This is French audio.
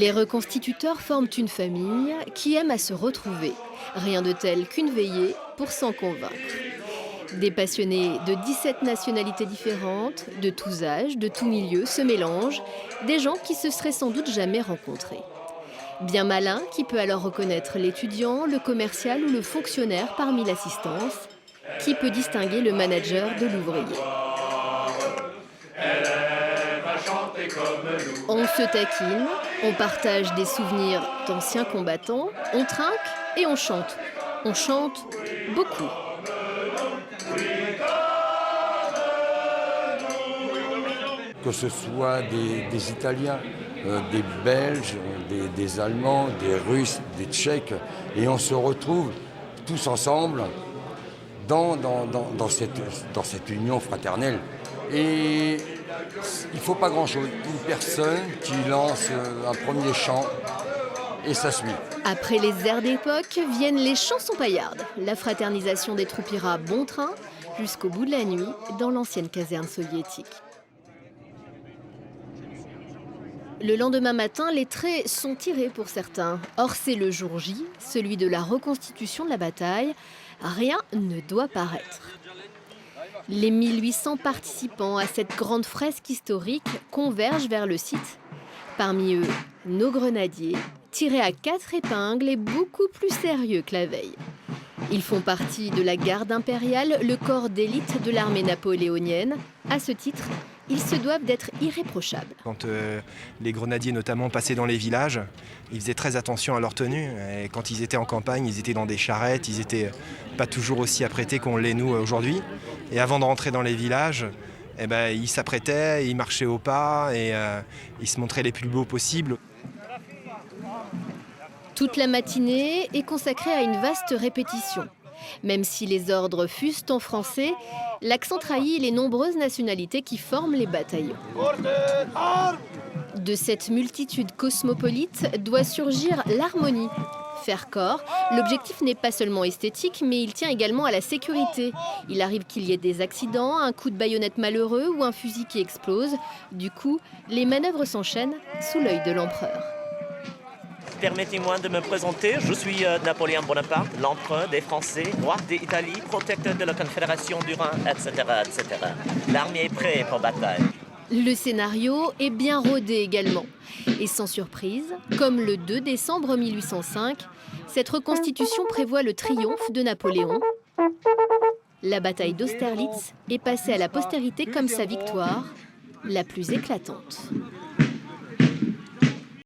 Les reconstituteurs forment une famille qui aime à se retrouver. Rien de tel qu'une veillée pour s'en convaincre. Des passionnés de 17 nationalités différentes, de tous âges, de tous milieux, se mélangent, des gens qui se seraient sans doute jamais rencontrés. Bien malin qui peut alors reconnaître l'étudiant, le commercial ou le fonctionnaire parmi l'assistance, qui peut distinguer le manager de l'ouvrier. On se taquine, on partage des souvenirs d'anciens combattants, on trinque et on chante. On chante beaucoup. Que ce soit des Italiens, des Belges, des Allemands, des Russes, des Tchèques, et on se retrouve tous ensemble dans cette union fraternelle. Et il ne faut pas grand-chose. Une personne qui lance un premier chant et ça suit. Après les airs d'époque viennent les chansons paillardes. La fraternisation des troupes ira bon train jusqu'au bout de la nuit dans l'ancienne caserne soviétique. Le lendemain matin, les traits sont tirés pour certains. Or, c'est le jour J, celui de la reconstitution de la bataille. Rien ne doit paraître. Les 1800 participants à cette grande fresque historique convergent vers le site. Parmi eux, nos grenadiers, tirés à 4 épingles et beaucoup plus sérieux que la veille. Ils font partie de la garde impériale, le corps d'élite de l'armée napoléonienne. À ce titre, ils se doivent d'être irréprochables. Quand les grenadiers notamment passaient dans les villages, ils faisaient très attention à leur tenue. Et quand ils étaient en campagne, ils étaient dans des charrettes, ils n'étaient pas toujours aussi apprêtés qu'on l'est nous aujourd'hui. Et avant de rentrer dans les villages, ils s'apprêtaient, ils marchaient au pas et ils se montraient les plus beaux possibles. Toute la matinée est consacrée à une vaste répétition. Même si les ordres fusent en français, l'accent trahit les nombreuses nationalités qui forment les bataillons. De cette multitude cosmopolite doit surgir l'harmonie. Faire corps, l'objectif n'est pas seulement esthétique, mais il tient également à la sécurité. Il arrive qu'il y ait des accidents, un coup de baïonnette malheureux ou un fusil qui explose. Du coup, les manœuvres s'enchaînent sous l'œil de l'empereur. Permettez-moi de me présenter, je suis Napoléon Bonaparte, l'empereur des Français, roi d'Italie, protecteur de la Confédération du Rhin, etc., etc. L'armée est prête pour bataille. Le scénario est bien rodé également. Et sans surprise, comme le 2 décembre 1805, cette reconstitution prévoit le triomphe de Napoléon. La bataille d'Austerlitz est passée à la postérité comme sa victoire la plus éclatante.